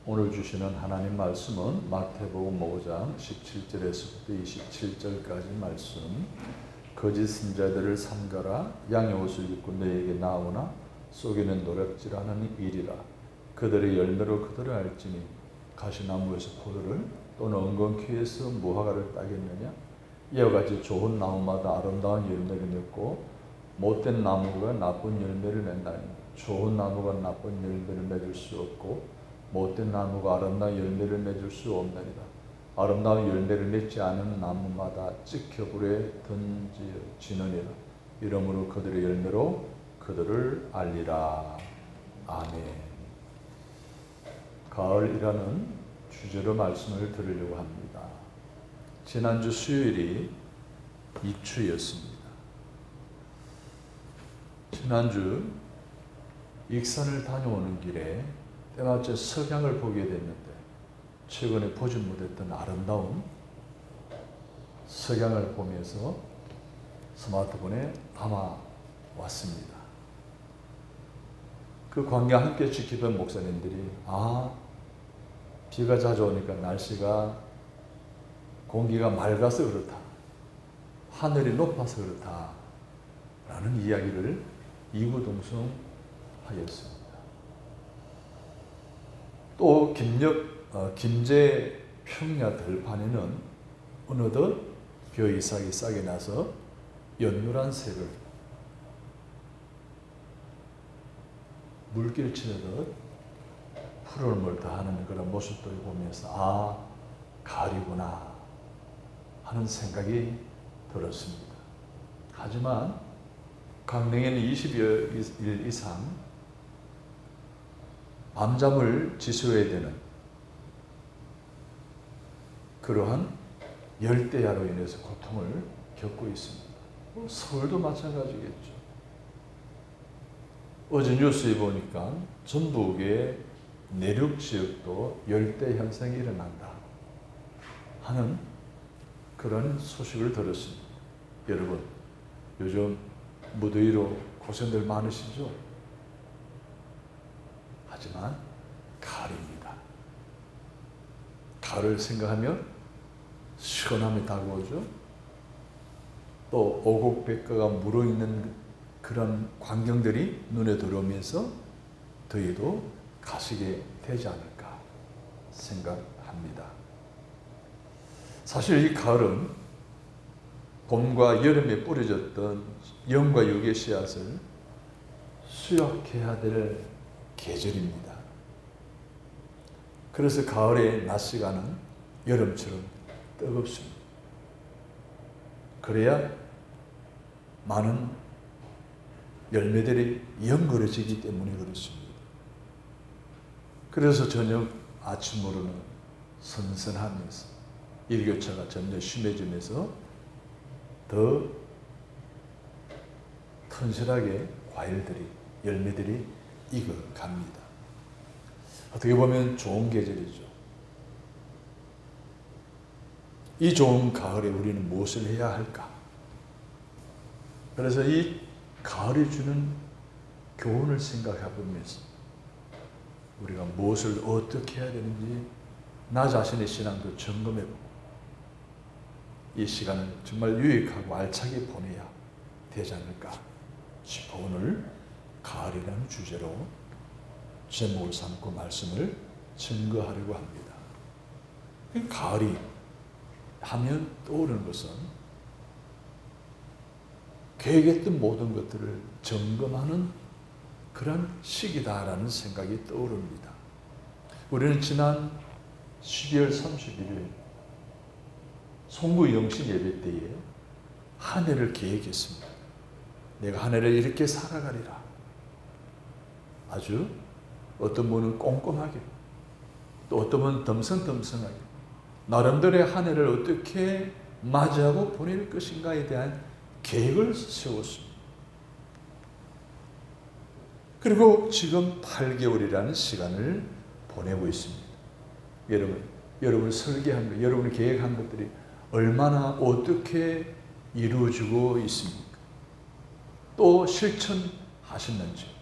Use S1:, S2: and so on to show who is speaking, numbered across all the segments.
S1: 오늘 주시는 하나님 말씀은 마태복음 5장 17절에서부터 27절까지 말씀. 거짓 선자들을 삼가라. 양의 옷을 입고 너에게 나오나 속에는 노략질하는 일이라. 그들의 열매로 그들을 알지니 가시나무에서 포도를 또는 엉겅퀴에서 무화과를 따겠느냐. 이와 같이 좋은 나무마다 아름다운 열매를 맺고 못된 나무가 나쁜 열매를 맺나니 좋은 나무가 나쁜 열매를 맺을 수 없고 못된 나무가 아름다운 열매를 맺을 수 없느니라. 아름다운 열매를 맺지 않은 나무마다 찍혀 불에 던지지느니라. 이러므로 그들의 열매로 그들을 알리라. 아멘. 가을이라는 주제로 말씀을 드리려고 합니다. 지난주 수요일이 입추였습니다. 지난주 익산을 다녀오는 길에 때마침 석양을 보게 됐는데 최근에 보지 못했던 아름다운 석양을 보면서 스마트폰에 담아왔습니다. 그 광야 함께 지키던 목사님들이 비가 자주 오니까 날씨가 공기가 맑아서 그렇다, 하늘이 높아서 그렇다 라는 이야기를 이구동성하였습니다. 또 김제 평야 들판에는 어느덧 벼이삭이 싹이 나서 연노란 색을 물길 치듯 푸른물 더하는 그런 모습들을 보면서 가을이구나 하는 생각이 들었습니다. 하지만 강릉에는 20여일 이상 밤잠을 지수해야 되는 그러한 열대야로 인해서 고통을 겪고 있습니다. 서울도 마찬가지겠죠. 어제 뉴스에 보니까 전북의 내륙 지역도 열대 현상이 일어난다 하는 그런 소식을 들었습니다. 여러분, 요즘 무더위로 고생들 많으시죠? 하지만 가을입니다. 가을을 생각하면 시원함이 다가오죠. 또 오곡백과가 물어있는 그런 광경들이 눈에 들어오면서 더위도 가시게 되지 않을까 생각합니다. 사실 이 가을은 봄과 여름에 뿌려졌던 영과 육의 씨앗을 수확해야 될 계절입니다. 그래서 가을의 낮 시간은 여름처럼 뜨겁습니다. 그래야 많은 열매들이 연거려지기 때문에 그렇습니다. 그래서 저녁 아침으로는 선선하면서 일교차가 점점 심해지면서 더 튼실하게 과일들이, 열매들이 익어갑니다. 어떻게 보면 좋은 계절이죠. 이 좋은 가을에 우리는 무엇을 해야 할까? 그래서 이 가을이 주는 교훈을 생각해 보면서 우리가 무엇을 어떻게 해야 되는지 나 자신의 신앙도 점검해 보고 이 시간을 정말 유익하고 알차게 보내야 되지 않을까 싶어 오늘 가을이라는 주제로 제목을 삼고 말씀을 증거하려고 합니다. 가을이 하면 떠오르는 것은 계획했던 모든 것들을 점검하는 그런 시기다라는 생각이 떠오릅니다. 우리는 지난 12월 31일 송구 영신 예배 때에 한 해를 계획했습니다. 내가 한 해를 이렇게 살아가리라. 아주 어떤 분은 꼼꼼하게, 또 어떤 분은 덤성덤성하게 나름대로의 한 해를 어떻게 맞이하고 보낼 것인가에 대한 계획을 세웠습니다. 그리고 지금 8개월이라는 시간을 보내고 있습니다. 여러분 설계한 것, 여러분이 계획한 것들이 얼마나 어떻게 이루어지고 있습니까? 또 실천하셨는지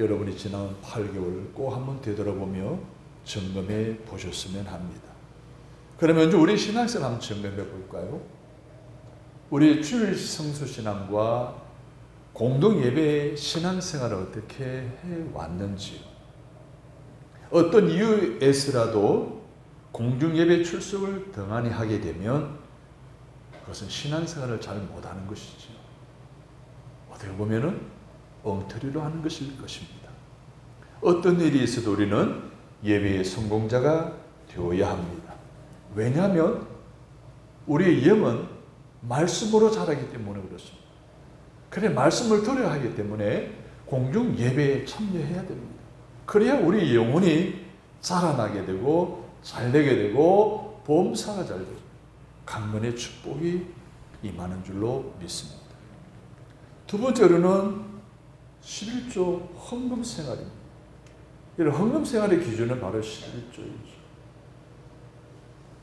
S1: 여러분이 지난 8개월 꼭 한번 되돌아보며 점검해 보셨으면 합니다. 그러면 이제 우리 신앙생활 한번 점검해 볼까요? 우리 주일 성수신앙과 공동예배 신앙생활을 어떻게 해왔는지요. 어떤 이유에서라도 공중예배 출석을 등한히 하게 되면 그것은 신앙생활을 잘 못하는 것이죠. 어떻게 보면 엉터리로 하는 것일 것입니다. 어떤 일이 있어도 우리는 예배의 성공자가 되어야 합니다. 왜냐하면 우리의 영은 말씀으로 자라기 때문에 그렇습니다. 그래 말씀을 들어야 하기 때문에 공중 예배에 참여해야 됩니다. 그래야 우리 영혼이 자라나게 되고 잘되게 되고 범사가 잘 되고 강건의 축복이 임하는 줄로 믿습니다. 두 번째로는 11조 헌금 생활입니다. 이런 헌금 생활의 기준은 바로 11조이죠.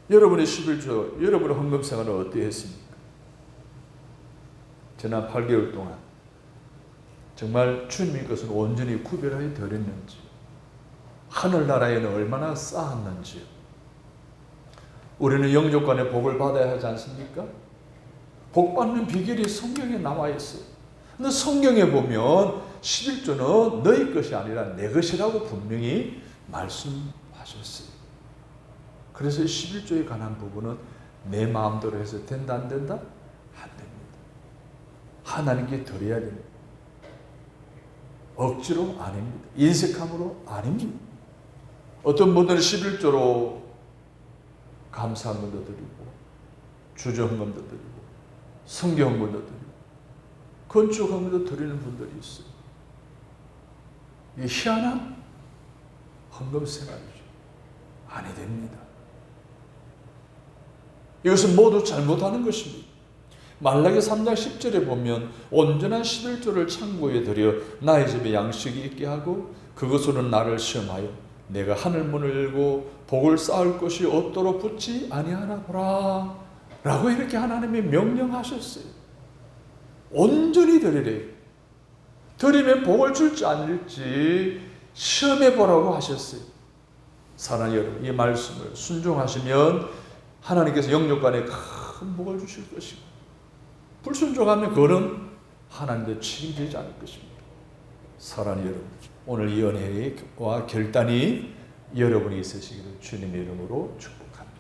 S1: 여러분의 11조, 여러분의 헌금 생활은 어떻게 했습니까? 지난 8개월 동안 정말 주님의 것을 온전히 구별하여 드렸는지, 하늘나라에는 얼마나 쌓았는지. 우리는 영족간의 복을 받아야 하지 않습니까? 복 받는 비결이 성경에 나와 있어요. 근데 성경에 보면 11조는 너희 것이 아니라 내 것이라고 분명히 말씀하셨어요. 그래서 11조에 관한 부분은 내 마음대로 해서 된다 안 된다? 안 됩니다. 하나님께 드려야 됩니다. 억지로 아닙니다. 인색함으로 아닙니다. 어떤 분들은 11조로 감사헌금도 드리고 주저헌금도 드리고 성경헌금도 드리고 건축헌금도 드리는 분들이 있어요. 이 희한한 헌금 생활이죠. 아니 됩니다. 이것은 모두 잘못하는 것입니다. 말라기 3장 10절에 보면 온전한 11조를 창고에 들여 나의 집에 양식이 있게 하고 그것으로 나를 시험하여 내가 하늘문을 열고 복을 쌓을 것이 없도록 붙지 아니하나 보라 라고 이렇게 하나님이 명령하셨어요. 온전히 드리래. 드리면 복을 줄지 아닐지 시험해 보라고 하셨어요. 사랑하는 여러분, 이 말씀을 순종하시면 하나님께서 영육간에 큰 복을 주실 것이고, 불순종하면 그거는 하나님도 책임지지 않을 것입니다. 사랑하는 여러분, 오늘 이 은혜와 결단이 여러분이 있으시기를 주님의 이름으로 축복합니다.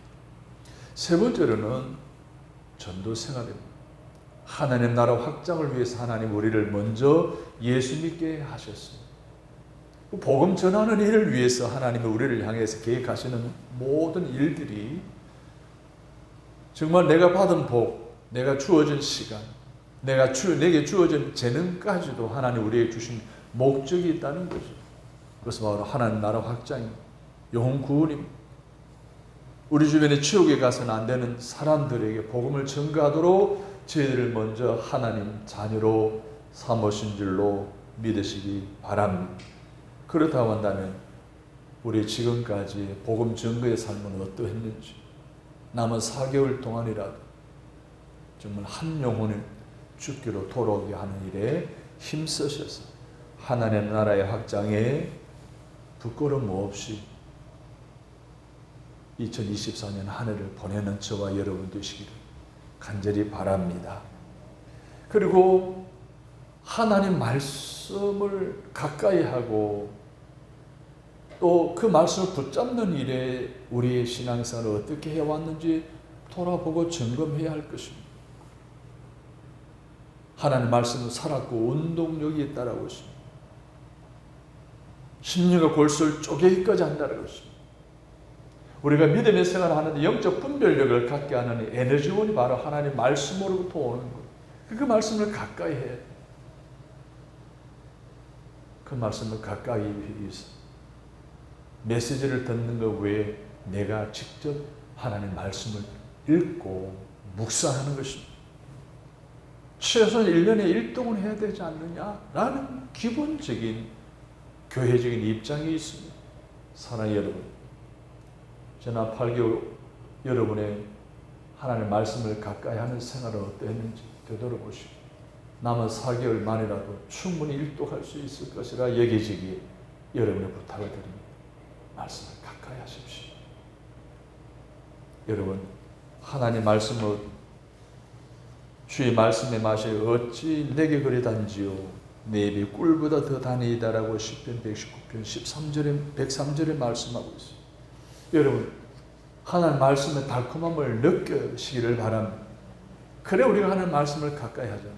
S1: 세 번째로는 전도 생활입니다. 하나님 나라 확장을 위해서 하나님 우리를 먼저 예수 믿게 하셨습니다. 복음 전하는 일을 위해서 하나님이 우리를 향해서 계획하시는 모든 일들이 정말 내가 받은 복, 내가 주어진 시간, 내게 주어진 재능까지도 하나님 우리에게 주신 목적이 있다는 거죠. 그것은 바로 하나님 나라 확장입니다. 영혼 구원입니다. 우리 주변에 지옥에 가서는 안 되는 사람들에게 복음을 전가하도록 저희들을 먼저 하나님 자녀로 삼으신 줄로 믿으시기 바랍니다. 그렇다고 한다면 우리 지금까지 복음 전거의 삶은 어떠했는지, 남은 4개월 동안이라도 정말 한 영혼을 주께로 돌아오게 하는 일에 힘쓰셔서 하나님 나라의 확장에 부끄러움 없이 2024년 한 해를 보내는 저와 여러분 되시기를 간절히 바랍니다. 그리고 하나님 말씀을 가까이 하고 또 그 말씀을 붙잡는 일에 우리의 신앙생활을 어떻게 해왔는지 돌아보고 점검해야 할 것입니다. 하나님 말씀은 살았고 운동력이 있다라고 했습니다. 심령과 골수를 쪼개기까지 한다라고 했습니다. 우리가 믿음의 생활을 하는데 영적 분별력을 갖게 하는 에너지원이 바로 하나님 말씀으로부터 오는 거예요. 그 말씀을 가까이 해야 돼요. 그 말씀을 가까이 위해서 메시지를 듣는 것 외에 내가 직접 하나님 말씀을 읽고 묵상하는 것입니다. 최소한 1년에 1동은 해야 되지 않느냐라는 기본적인 교회적인 입장이 있습니다. 사랑하는 여러분, 지난 8개월 여러분의 하나님 말씀을 가까이 하는 생활은 어떠했는지 되돌아보시고 남은 4개월 만이라도 충분히 일독할 수 있을 것이라 여겨지기에 여러분의 부탁을 드립니다. 말씀을 가까이 하십시오. 여러분, 하나님 말씀을 주의 말씀의 맛이 어찌 내게 그리 단지요 내 입이 꿀보다 더 다니이다라고 시편 119편 103절에 말씀하고 있어요. 여러분, 하나님 말씀의 달콤함을 느끼시기를 바랍니다. 그래 우리가 하나님 말씀을 가까이 하잖아요.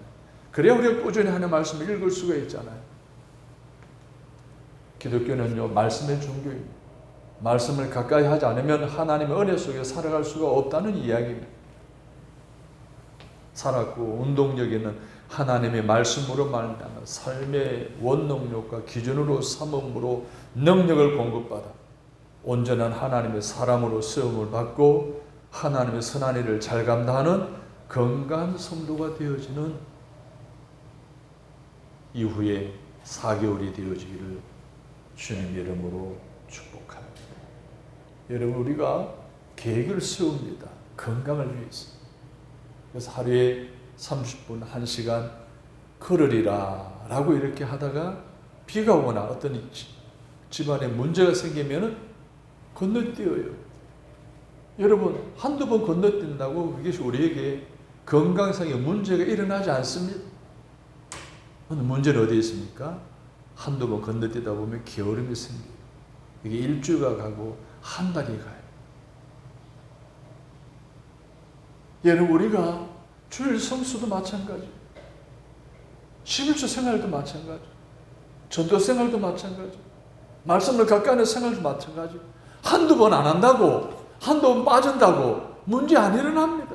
S1: 그래야 우리가 꾸준히 하나님 말씀을 읽을 수가 있잖아요. 기독교는요, 말씀의 종교입니다. 말씀을 가까이 하지 않으면 하나님의 은혜 속에 살아갈 수가 없다는 이야기입니다. 살았고 운동력 있는 하나님의 말씀으로 말미암아 삶의 원동력과 기준으로 삼음으로 능력을 공급받아 온전한 하나님의 사람으로 쓰임을 받고 하나님의 선한 일을 잘 감당하는 건강한 성도가 되어지는 이후에 4개월이 되어지기를 주님 이름으로 축복합니다. 여러분, 우리가 계획을 세웁니다. 건강을 위해서. 그래서 하루에 30분, 1시간 걸으리라 라고 이렇게 하다가 비가 오거나 어떤 집안에 문제가 생기면 건너뛰어요. 여러분, 한두 번 건너뛴다고 그것이 우리에게 건강상의 문제가 일어나지 않습니다. 문제는 어디에 있습니까? 한두 번 건너뛰다 보면 게으름이 생겨요. 이게 일주가 가고 한 달이 가요. 여러분, 우리가 주일 성수도 마찬가지, 11조 생활도 마찬가지, 전도 생활도 마찬가지, 말씀을 가까이 하는 생활도 마찬가지. 한두 번 안 한다고, 한두 번 빠진다고 문제 안 일어납니다.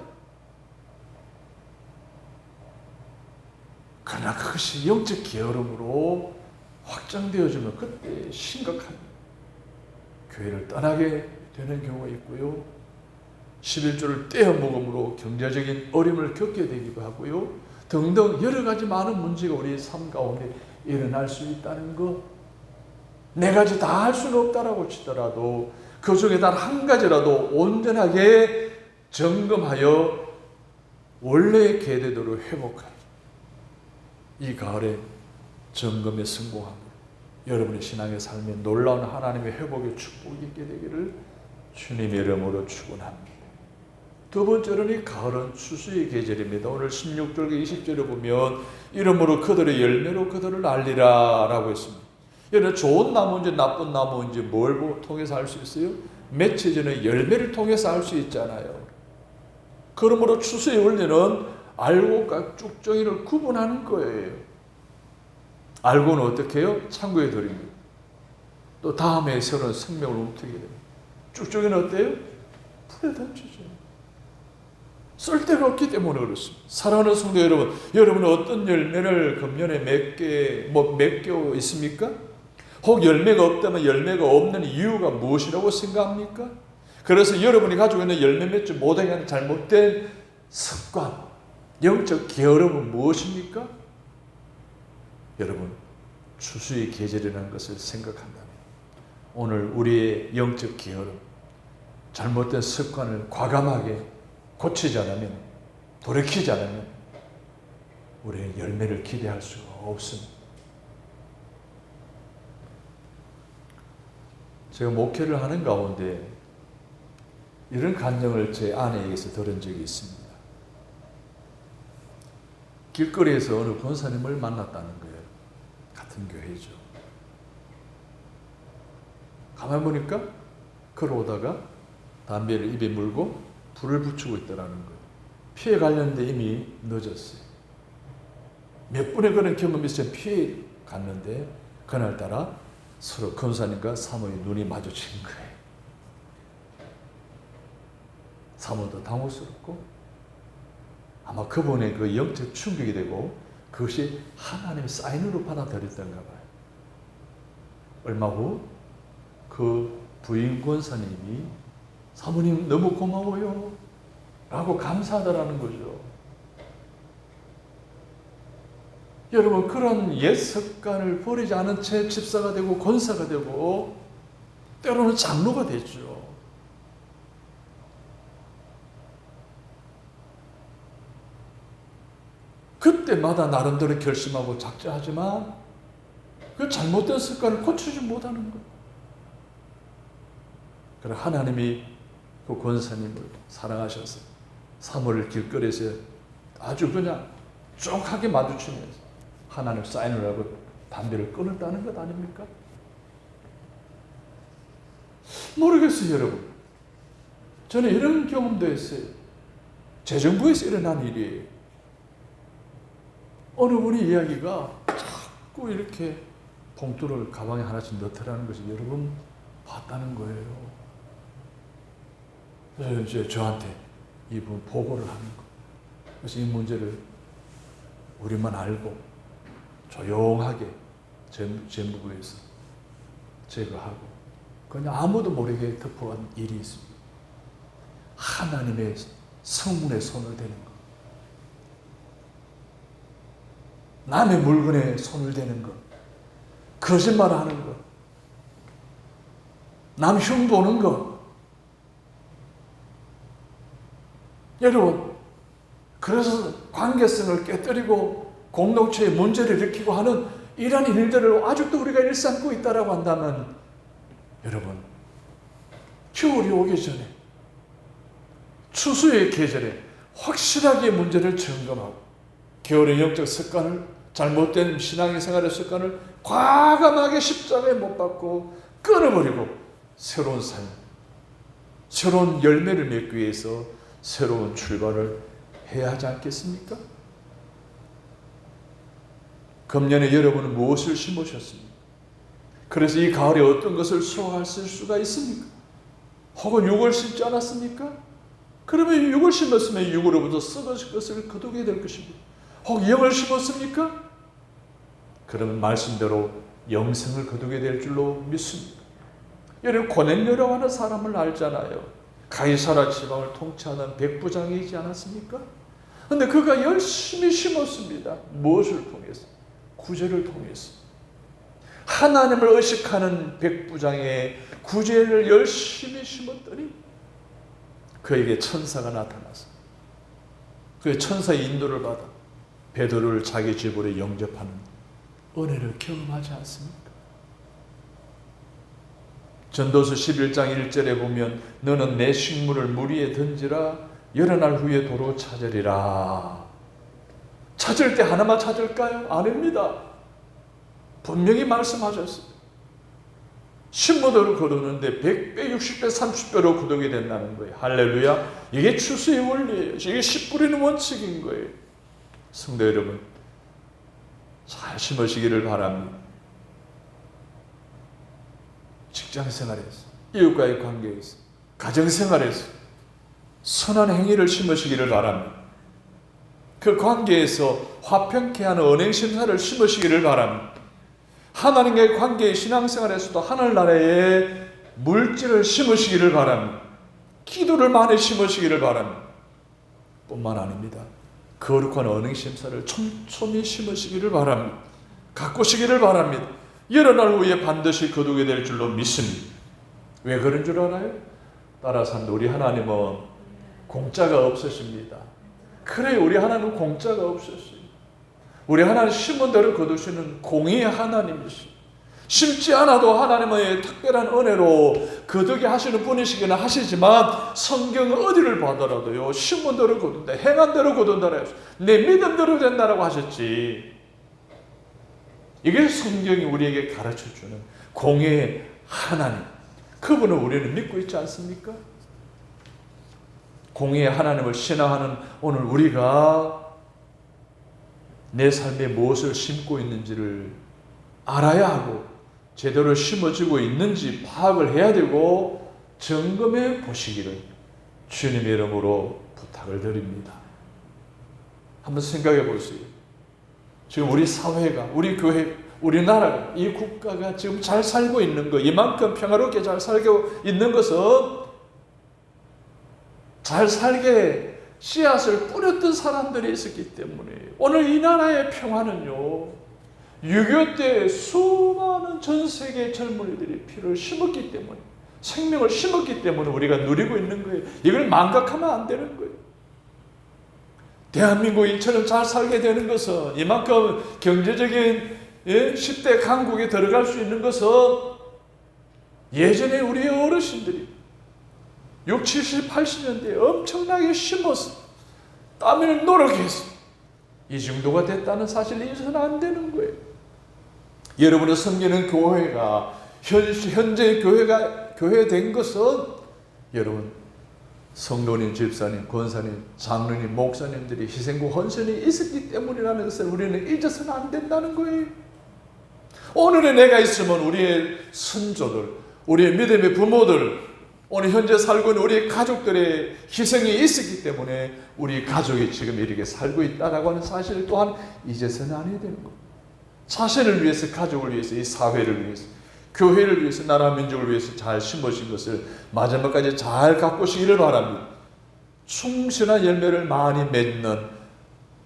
S1: 그러나 그것이 영적 게으름으로 확장되어지면 그때 심각합니다. 교회를 떠나게 되는 경우가 있고요. 11조를 떼어먹음으로 경제적인 어려움을 겪게 되기도 하고요. 등등 여러 가지 많은 문제가 우리 삶 가운데 일어날 수 있다는 것. 네 가지 다 할 수는 없다라고 치더라도 그 중에 단 한 가지라도 온전하게 점검하여 원래의 계대도로 회복하여 이 가을에 점검에 성공하고 여러분의 신앙의 삶에 놀라운 하나님의 회복의 축복이 있게 되기를 주님의 이름으로 축원합니다. 두 번째로는 이 가을은 추수의 계절입니다. 오늘 16절과 20절에 보면 이러므로 그들의 열매로 그들을 알리라 라고 했습니다. 여러분, 좋은 나무인지 나쁜 나무인지 뭘 통해서 알 수 있어요? 맺혀지는 열매를 통해서 알 수 있잖아요. 그러므로 추수의 원리는 알곡과 쭉정이를 구분하는 거예요. 알고는 어떻게 해요? 창고에 들입니다. 또 다음에 새로운 생명을 움트게 됩니다. 쭉정이는 어때요? 풀에 던지죠. 쓸 데가 없기 때문에 그렇습니다. 사랑하는 성도 여러분, 여러분은 어떤 열매를 금년에 맺고 있습니까? 혹 열매가 없다면 열매가 없는 이유가 무엇이라고 생각합니까? 그래서 여러분이 가지고 있는 열매 맺지 못하게 하는 잘못된 습관, 영적 게으름은 무엇입니까? 여러분, 추수의 계절이라는 것을 생각한다면 오늘 우리의 영적 게으름, 잘못된 습관을 과감하게 고치지 않으면, 돌이키지 않으면 우리의 열매를 기대할 수가 없습니다. 제가 목회를 하는 가운데 이런 간증을 제 아내에게서 들은 적이 있습니다. 길거리에서 어느 권사님을 만났다는 거예요. 같은 교회죠. 가만히 보니까 걸어오다가 담배를 입에 물고 불을 붙이고 있더라는 거예요. 피해 가려는데 이미 늦었어요. 몇 분의 그런 경험이 있어요. 피해 갔는데 그날따라 서로 권사님과 사모의 눈이 마주친 거예요. 사모도 당혹스럽고 아마 그분의 그 영적 충격이 되고 그것이 하나님의 사인으로 받아들였던가 봐요. 얼마 후 그 부인 권사님이 사모님 너무 고마워요 라고 감사하더라는 거죠. 여러분, 그런 옛 습관을 버리지 않은 채 집사가 되고 권사가 되고 때로는 장로가 되죠. 그때 때마다 나름대로 결심하고 작정하지만 그 잘못된 습관을 고치지 못하는 거예요. 그러나 하나님이 그 권사님을 사랑하셔서 사무엘 길거리에서 아주 그냥 쫑하게 마주치면서 하나님 사인을 하고 담배를 끊었다는 것 아닙니까? 모르겠어요, 여러분. 저는 이런 경험도 했어요. 재정부에서 일어난 일이에요. 어느 분이 이야기가 자꾸 이렇게 봉투를 가방에 하나씩 넣더라는 것을 여러분 봤다는 거예요. 그래서 이제 저한테 이분 보고를 하는 거. 그래서 이 문제를 우리만 알고 조용하게 재무부에서 제거하고 그냥 아무도 모르게 덮어간 일이 있습니다. 하나님의 성문에 손을 대는 것, 남의 물건에 손을 대는 것, 거짓말하는 것, 남 흉보는 것. 여러분, 그래서 관계성을 깨뜨리고 공동체의 문제를 일으키고 하는 이런 일들을 아직도 우리가 일삼고 있다고 한다면, 여러분, 겨울이 오기 전에 추수의 계절에 확실하게 문제를 점검하고 겨울의 영적 습관을, 잘못된 신앙의 생활의 습관을 과감하게 십자가에 못 박고 끊어버리고 새로운 삶, 새로운 열매를 맺기 위해서 새로운 출발을 해야 하지 않겠습니까? 금년에 여러분은 무엇을 심으셨습니까? 그래서 이 가을에 어떤 것을 수확하실 수가 있습니까? 혹은 육을 심지 않았습니까? 그러면 육을 심었으면 육으로부터 썩어질 것을 거두게 될 것입니다. 혹 영을 심었습니까? 그러면 말씀대로 영생을 거두게 될 줄로 믿습니다. 여러분, 고넬료라고 하는 사람을 알잖아요. 가이사라 지방을 통치하는 백부장이지 않았습니까? 그런데 그가 열심히 심었습니다. 무엇을 통해서? 구제를 통해서. 하나님을 의식하는 백부장의 구제를 열심히 심었더니 그에게 천사가 나타나서 그의 천사의 인도를 받아 베드로를 자기 집으로 영접하는 은혜를 경험하지 않습니까? 전도서 11장 1절에 보면 너는 내 식물을 물 위에 던지라 여러 날 후에 도로 찾으리라. 찾을 때 하나만 찾을까요? 아닙니다. 분명히 말씀하셨어요. 10모대로 거두는데 100배, 60배, 30배로 거두게 된다는 거예요. 할렐루야. 이게 추수의 원리예요. 이게 씨 뿌리는 원칙인 거예요. 성도 여러분, 잘 심으시기를 바랍니다. 직장생활에서, 이웃과의 관계에서, 가정생활에서 선한 행위를 심으시기를 바랍니다. 그 관계에서 화평케 하는 언행심사를 심으시기를 바랍니다. 하나님과의 관계의 신앙생활에서도 하늘나라의 물질을 심으시기를 바랍니다. 기도를 많이 심으시기를 바랍니다. 뿐만 아닙니다. 거룩한 언행심사를 촘촘히 심으시기를 바랍니다. 가꾸시기를 바랍니다. 여러 날 후에 반드시 거두게 될 줄로 믿습니다. 왜 그런 줄 알아요? 따라서 우리 하나님은 공짜가 없으십니다. 그래, 우리 하나님은 공짜가 없으세요. 우리 하나님 심은 대로 거두시는 공의의 하나님이시죠. 심지 않아도 하나님의 특별한 은혜로 거두게 하시는 분이시기는 하시지만 성경은 어디를 봐더라도요, 심은 대로 거둔다, 행한 대로 거둔다라 해서 내 믿음대로 된다라고 하셨지. 이게 성경이 우리에게 가르쳐주는 공의의 하나님, 그분을 우리는 믿고 있지 않습니까? 공의의 하나님을 신앙하는 오늘 우리가 내 삶에 무엇을 심고 있는지를 알아야 하고 제대로 심어지고 있는지 파악을 해야 되고 점검해 보시기를 주님의 이름으로 부탁을 드립니다. 한번 생각해 보세요. 지금 우리 사회가, 우리 교회, 우리나라가, 이 국가가 지금 잘 살고 있는 것, 이만큼 평화롭게 잘 살고 있는 것은 잘 살게 씨앗을 뿌렸던 사람들이 있었기 때문에 오늘 이 나라의 평화는요, 6.25 때 수많은 전 세계 젊은이들이 피를 심었기 때문에, 생명을 심었기 때문에 우리가 누리고 있는 거예요. 이걸 망각하면 안 되는 거예요. 대한민국이 이처럼 잘 살게 되는 것은, 이만큼 경제적인 10대 강국에 들어갈 수 있는 것은 예전에 우리 어르신들이 60, 70, 80년대에 엄청나게 심어서 땀을 노력해서 이 정도가 됐다는 사실을 잊어서는 안 되는 거예요. 여러분의 섬기는 교회가 현재 교회 된 것은 여러분 성도님, 집사님, 권사님, 장로님, 목사님들이 희생과 헌신이 있었기 때문이라는 것을 우리는 잊어서는 안 된다는 거예요. 오늘의 내가 있으면 우리의 선조들, 우리의 믿음의 부모들, 오늘 현재 살고 있는 우리 가족들의 희생이 있었기 때문에 우리 가족이 지금 이렇게 살고 있다라고 하는 사실 또한 잊어서는 안 해야 되는 겁니다. 자신을 위해서, 가족을 위해서, 이 사회를 위해서, 교회를 위해서, 나라 민족을 위해서 잘 심으신 것을 마지막까지 잘 가꾸시기를 바랍니다. 충실한 열매를 많이 맺는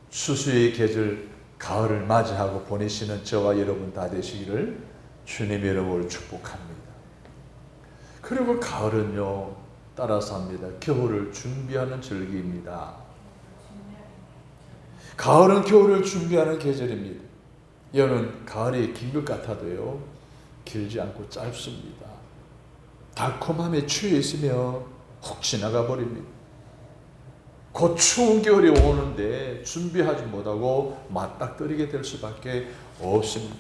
S1: 추수의 계절 가을을 맞이하고 보내시는 저와 여러분 다 되시기를 주님 여러분을 축복합니다. 그리고 가을은요, 따라서 합니다. 겨울을 준비하는 절기입니다. 가을은 겨울을 준비하는 계절입니다. 여러분, 가을이 긴 것 같아도요, 길지 않고 짧습니다. 달콤함에 취해 있으며 훅 지나가 버립니다. 곧 추운 겨울이 오는데 준비하지 못하고 맞닥뜨리게 될 수밖에 없습니다.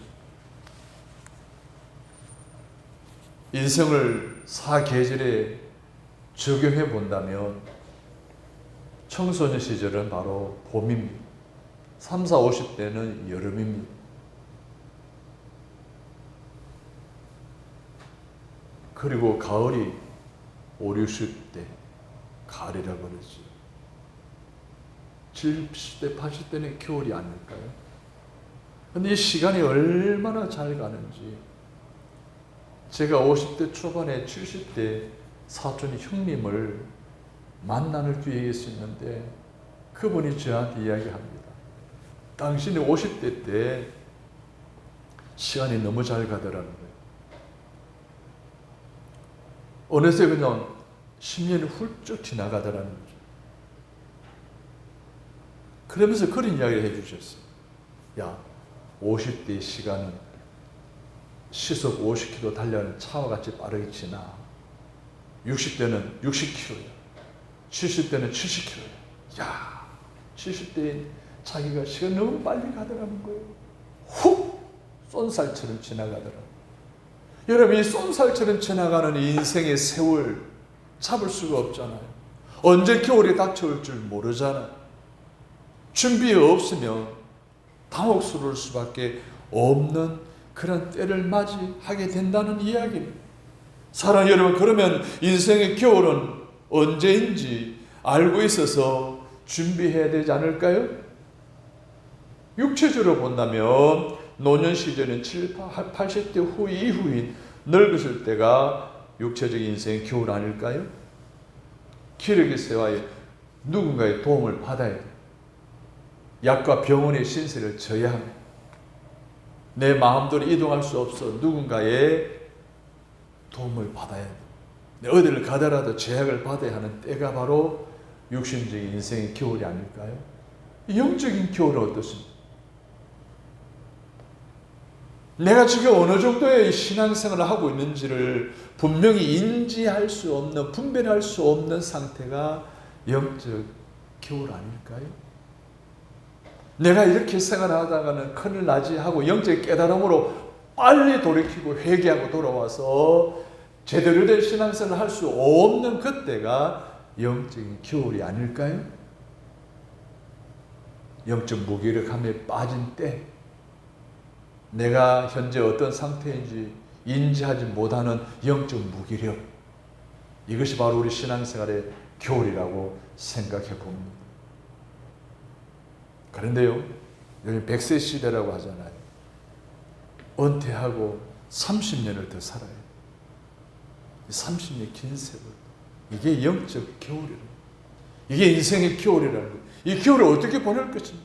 S1: 인생을 사계절에 적용해 본다면 청소년 시절은 바로 봄입니다. 30, 50대는 여름입니다. 그리고 가을이 50, 60대 가을이라고 그러지. 70대, 80대는 겨울이 아닐까요? 근데 이 시간이 얼마나 잘 가는지. 제가 50대 초반에 70대 사촌 형님을 만나는 기회가 있었는데 그분이 저한테 이야기합니다. 당신이 50대 때 시간이 너무 잘 가더라는 거예요. 어느새 그냥 10년이 훌쩍 지나가더라는 거죠. 그러면서 그런 이야기를 해주셨어요. 야, 50대의 시간은 시속 50km 달려는 차와 같이 빠르게 지나. 60대는 60km야. 70대는 70km야. 야, 70대인 자기가 시간 너무 빨리 가더라는 거예요. 훅 쏜살처럼 지나가더라고요. 여러분, 이 쏜살처럼 지나가는 인생의 세월 잡을 수가 없잖아요. 언제 겨울이 닥쳐올 줄 모르잖아요. 준비 없으면 당혹스러울 수밖에 없는 그런 때를 맞이하게 된다는 이야기입니다. 사랑하는 여러분, 그러면 인생의 겨울은 언제인지 알고 있어서 준비해야 되지 않을까요? 육체적으로 본다면 노년 시절은 70, 80대 후 이후인 늙었을 때가 육체적인 인생의 겨울 아닐까요? 기력의세와의 누군가의 도움을 받아야 돼요. 약과 병원의 신세를 져야 합니다. 내 마음대로 이동할 수 없어 누군가의 도움을 받아야 돼요. 어디를 가더라도 제약을 받아야 하는 때가 바로 육신적인 인생의 겨울이 아닐까요? 영적인 겨울은 어떻습니까? 내가 지금 어느 정도의 신앙생활을 하고 있는지를 분명히 인지할 수 없는, 분별할 수 없는 상태가 영적 겨울 아닐까요? 내가 이렇게 생활하다가는 큰일 나지 하고 영적 깨달음으로 빨리 돌이키고 회개하고 돌아와서 제대로 된 신앙생활을 할 수 없는 그때가 영적인 겨울이 아닐까요? 영적 무기력함에 빠진 때, 내가 현재 어떤 상태인지 인지하지 못하는 영적 무기력, 이것이 바로 우리 신앙생활의 겨울이라고 생각해 봅니다. 그런데요, 요즘 100세 시대라고 하잖아요. 은퇴하고 30년을 더 살아요. 30년 긴 세월. 이게 영적 겨울이라고. 이게 인생의 겨울이라는 거예요. 이 겨울을 어떻게 보낼 것인가?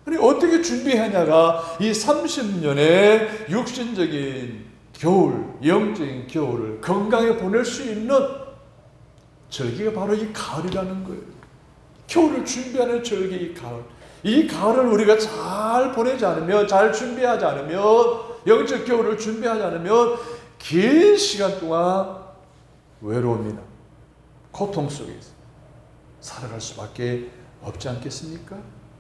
S1: 아니, 어떻게 준비하냐가 이 30년의 육신적인 겨울, 영적인 겨울을 건강에 보낼 수 있는 절기가 바로 이 가을이라는 거예요. 겨울을 준비하는 절기 이 가을. 이 가을을 우리가 잘 보내지 않으면, 잘 준비하지 않으면, 영적 겨울을 준비하지 않으면 긴 시간 동안 외로움이나 고통 속에서 살아갈 수밖에 없지 않겠습니까?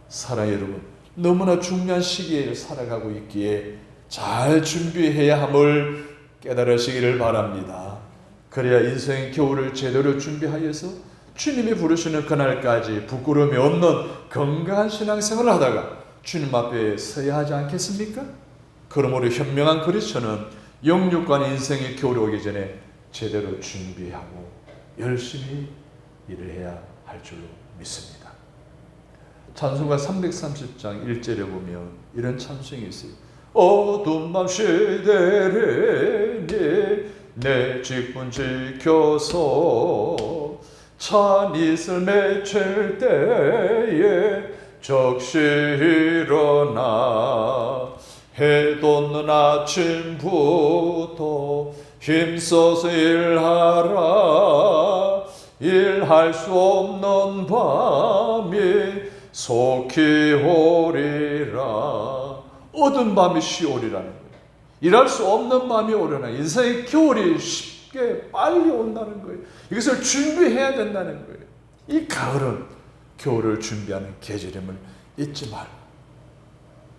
S1: 사랑의 여러분, 너무나 중요한 시기에 살아가고 있기에 잘 준비해야 함을 깨달으시기를 바랍니다. 그래야 인생의 겨울을 제대로 준비하여서 주님이 부르시는 그날까지 부끄러움이 없는 건강한 신앙생활을 하다가 주님 앞에 서야 하지 않겠습니까? 그러므로 현명한 그리스도는 영육간 인생의 겨울이 오기 전에 제대로 준비하고 열심히 일을 해야 할 줄로 믿습니다. 찬송가 330장 1절에 보면 이런 찬송이 있어요. 어두운 밤 시대를 내 직분 지켜서 찬 이슬 맺힐 때에 적시 일어나 해 돋는 아침부터 힘써서 일하라. 일할 수 없는 밤이 속히 오리라. 어두운 밤이 시오리라는 거예요. 일할 수 없는 밤이 오려나. 인생의 겨울이 쉽게 빨리 온다는 거예요. 이것을 준비해야 된다는 거예요. 이 가을은 겨울을 준비하는 계절임을 잊지 말고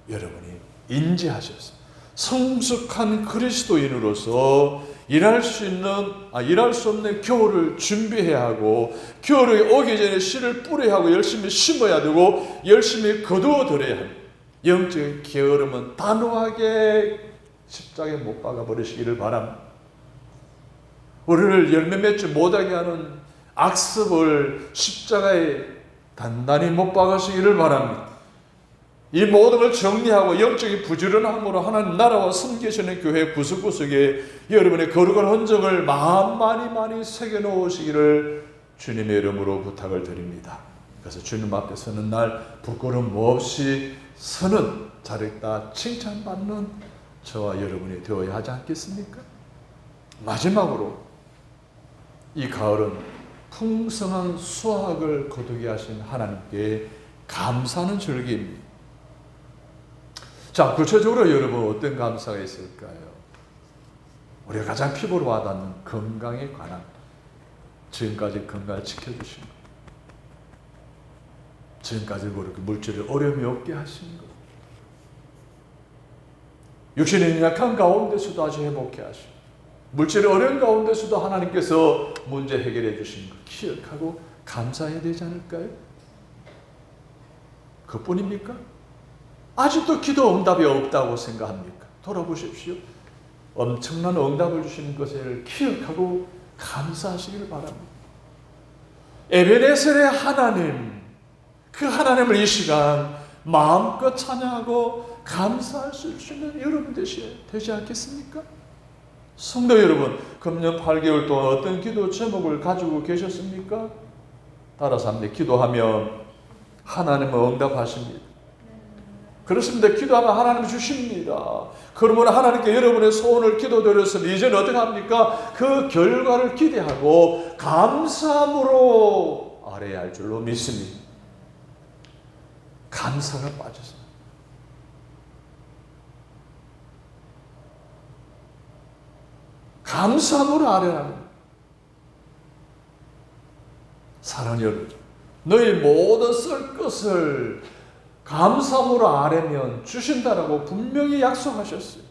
S1: 여러분이 인지하셔서 성숙한 그리스도인으로서 일할 수 없는 겨울을 준비해야 하고, 겨울이 오기 전에 씨를 뿌려야 하고 열심히 심어야 되고 열심히 거두어들여야 합니다. 영적인 게으름은 단호하게 십자가에 못 박아 버리시기를 바랍니다. 우리를 열매 맺지 못하게 하는 악습을 십자가에 단단히 못 박으시기를 바랍니다. 이 모든 걸 정리하고 영적인 부지런함으로 하나님 나라와 섬기시는 교회 구석구석에 여러분의 거룩한 흔적을 많이 새겨놓으시기를 주님의 이름으로 부탁을 드립니다. 그래서 주님 앞에 서는 날 부끄러움 없이 서는 잘했다 칭찬받는 저와 여러분이 되어야 하지 않겠습니까? 마지막으로 이 가을은 풍성한 수확을 거두게 하신 하나님께 감사하는 절기입니다. 자, 구체적으로 여러분 어떤 감사가 있을까요? 우리가 가장 피부로 와닿는 건강에 관한, 지금까지 건강을 지켜주신 것, 지금까지 그렇게 물질을 어려움이 없게 하신 것, 육신의 약한 가운데서도 아주 행복해 하시고, 물질의 어려운 가운데서도 하나님께서 문제 해결해 주신 것 기억하고 감사해야 되지 않을까요? 그뿐입니까? 아직도 기도 응답이 없다고 생각합니까? 돌아보십시오. 엄청난 응답을 주시는 것을 기억하고 감사하시기를 바랍니다. 에베네셀의 하나님, 그 하나님을 이 시간 마음껏 찬양하고 감사할 수 있는 여러분 되지 않겠습니까? 성도 여러분, 금년 8개월 동안 어떤 기도 제목을 가지고 계셨습니까? 따라서 합니다. 기도하면 하나님은 응답하십니다. 그렇습니다. 기도하면 하나님 주십니다. 그러면 하나님께 여러분의 소원을 기도드렸으면 이제는 어떻게 합니까? 그 결과를 기대하고 감사함으로 아뢰야 할 줄로 믿습니다. 감사가 빠져서 감사함으로 아뢰야 합니다. 사랑하는 여러분, 너희 모든 쓸 것을 감사함으로 아뢰면 주신다라고 분명히 약속하셨어요.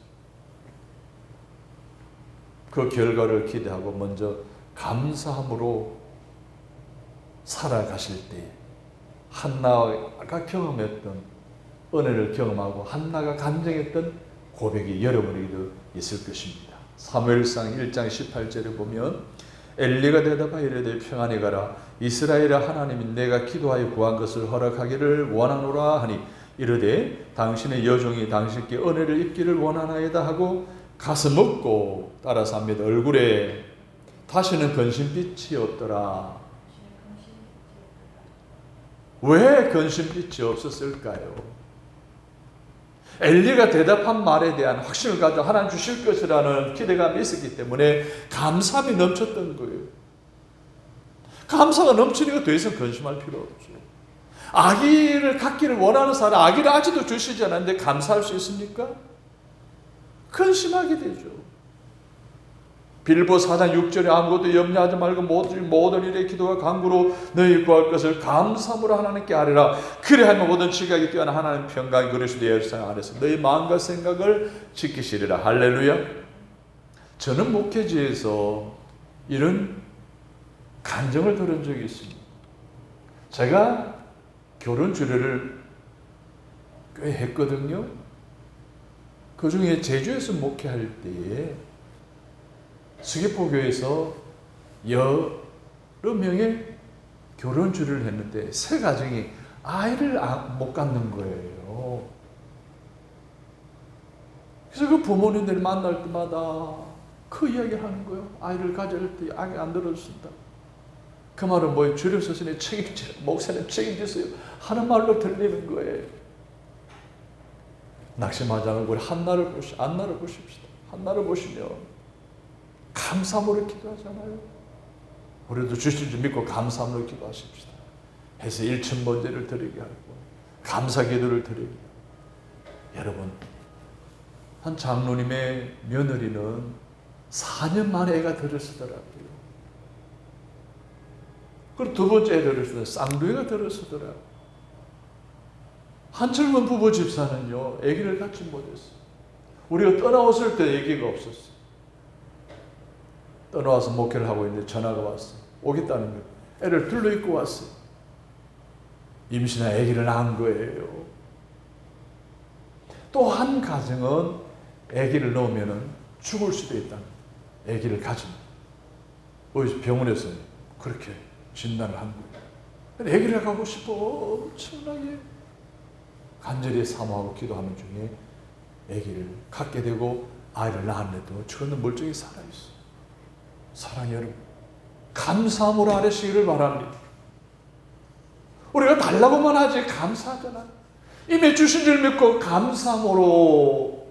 S1: 그 결과를 기대하고 먼저 감사함으로 살아가실 때 한나가 경험했던 은혜를 경험하고 한나가 간증했던 고백이 여러분에게도 있을 것입니다. 사무엘상 1장 18절에 보면 엘리가 대답하여 이르되 평안히 가라. 이스라엘의 하나님이 내가 기도하여 구한 것을 허락하기를 원하노라 하니 이르되 당신의 여종이 당신께 은혜를 입기를 원하나이다 하고 가서 먹고 따라서 합니다. 얼굴에 다시는 근심빛이 없더라. 왜 근심빛이 없었을까요? 엘리가 대답한 말에 대한 확신을 가지고 하나님 주실 것이라는 기대감이 있었기 때문에 감사함이 넘쳤던 거예요. 감사가 넘치니까 더 이상 근심할 필요 없죠. 아기를 갖기를 원하는 사람, 아기를 아직도 주시지 않았는데 감사할 수 있습니까? 근심하게 되죠. 빌보 4장 6절에 아무것도 염려하지 말고 모든 일에 기도와 간구로 너희 구할 것을 감사함으로 하나님께 아뢰라. 그리하면 모든 지각이 뛰어난 하나님 평강이 그리스도의 열상 안에서 너희 마음과 생각을 지키시리라. 할렐루야. 저는 목회지에서 이런 간증을 들은 적이 있습니다. 제가 결혼 주례를 꽤 했거든요. 그 중에 제주에서 목회할 때에 수계포교에서 여러 명의 결혼 주례를 했는데 세 가정이 아이를 못 갖는 거예요. 그래서 그 부모님들이 만날 때마다 그 이야기를 하는 거예요. 아이를 가질 때 아기 안 들어준다. 그 말은 뭐예요? 주례 스승의 책임지라, 목사님 책임지세요 하는 말로 들리는 거예요. 낙심하지 않고 우리 한나를 보십시다. 한나를 보시면 감사함으로 기도하잖아요. 우리도 주실 줄 믿고 감사함으로 기도하십시다. 해서 일천번제를 드리게 하고 감사 기도를 드리게 하고. 여러분, 한 장로님의 며느리는 4년 만에 애가 들어서더라고요. 그리고 두 번째 애를 쓰더라고요. 쌍둥이가 들어서더라고요. 한 젊은 부부 집사는요, 아기를 갖지 못했어요. 우리가 떠나왔을 때 아기가 없었어요. 떠나와서 목회를 하고 있는데 전화가 왔어요. 오겠다는 거예요. 애를 둘러입고 왔어요. 임신한 아기를 낳은 거예요. 또 한 가정은 아기를 넣으면 죽을 수도 있다는 거예요. 아기를 가진. 병원에서 그렇게 진단을 한 거예요. 아기를 가고 싶어 엄청나게 간절히 사모하고 기도하는 중에 아기를 갖게 되고 아이를 낳았는데도 저는 멀쩡히 살아있어요. 사랑해 여러분, 감사함으로 아뢰시기를 바랍니다. 우리가 달라고만 하지 감사하잖아요. 이미 주신 줄 믿고 감사함으로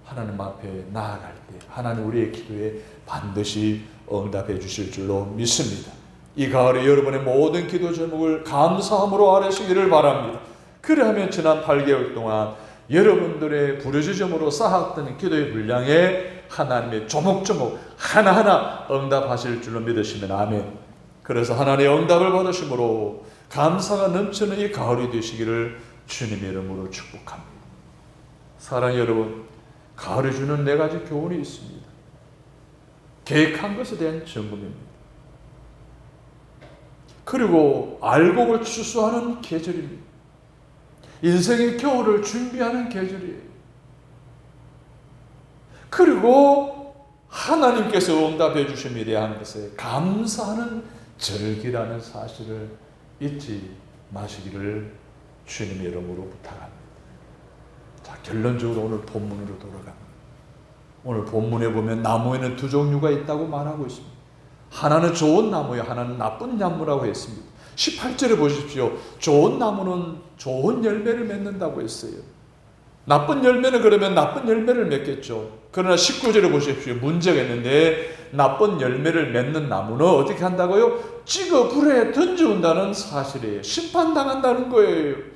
S1: 하나님 앞에 나아갈 때 하나님 우리의 기도에 반드시 응답해 주실 줄로 믿습니다. 이 가을에 여러분의 모든 기도 제목을 감사함으로 아뢰시기를 바랍니다. 그리하면 지난 8개월 동안 여러분들의 부르짖음으로 쌓았던 기도의 분량에 하나님의 조목조목 하나하나 응답하실 줄로 믿으시면 아멘. 그래서 하나님의 응답을 받으심으로 감사가 넘치는 이 가을이 되시기를 주님의 이름으로 축복합니다. 사랑하는 여러분, 가을이 주는 4가지 교훈이 있습니다. 계획한 것에 대한 점검입니다. 그리고 알곡을 추수하는 계절입니다. 인생의 겨울을 준비하는 계절이에요. 그리고 하나님께서 응답해 주심에 대한 것에 감사하는 절기라는 사실을 잊지 마시기를 주님의 이름으로 부탁합니다. 자, 결론적으로 오늘 본문으로 돌아갑니다. 오늘 본문에 보면 나무에는 2 종류가 있다고 말하고 있습니다. 하나는 좋은 나무예요. 하나는 나쁜 나무라고 했습니다. 18절에 보십시오. 좋은 나무는 좋은 열매를 맺는다고 했어요. 나쁜 열매는 그러면 나쁜 열매를 맺겠죠. 그러나 19절에 보십시오. 문제가 있는데 나쁜 열매를 맺는 나무는 어떻게 한다고요? 찍어 불에 던져온다는 사실이에요. 심판당한다는 거예요.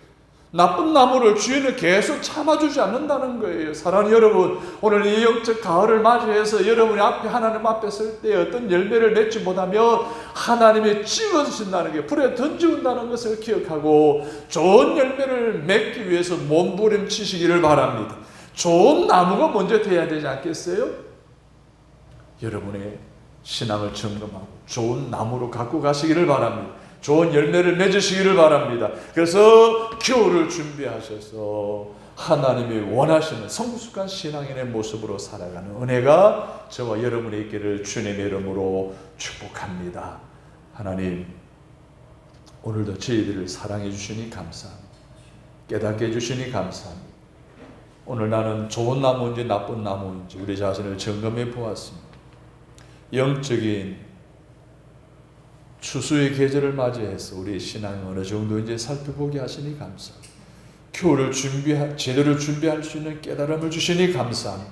S1: 나쁜 나무를 주인은 계속 참아주지 않는다는 거예요. 사랑하는 여러분, 오늘 이 영적 가을을 맞이해서 여러분이 앞에 하나님 앞에 설 때 어떤 열매를 맺지 못하면 하나님이 찍어주신다는 게 불에 던져온다는 것을 기억하고 좋은 열매를 맺기 위해서 몸부림치시기를 바랍니다. 좋은 나무가 먼저 돼야 되지 않겠어요? 여러분의 신앙을 점검하고 좋은 나무로 갖고 가시기를 바랍니다. 좋은 열매를 맺으시기를 바랍니다. 그래서 겨울을 준비하셔서 하나님이 원하시는 성숙한 신앙인의 모습으로 살아가는 은혜가 저와 여러분의 있기를 주님의 이름으로 축복합니다. 하나님, 오늘도 저희들을 사랑해 주시니 감사합니다. 깨닫게 해주시니 감사합니다. 오늘 나는 좋은 나무인지 나쁜 나무인지 우리 자신을 점검해 보았습니다. 영적인 추수의 계절을 맞이해서 우리의 신앙이 어느 정도인지 살펴보게 하시니 감사합니다. 겨울을 제대로 준비할 수 있는 깨달음을 주시니 감사합니다.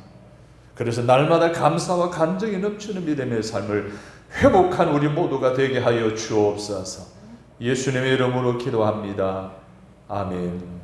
S1: 그래서 날마다 감사와 간증이 넘치는 믿음의 삶을 회복한 우리 모두가 되게 하여 주옵소서. 예수님의 이름으로 기도합니다. 아멘.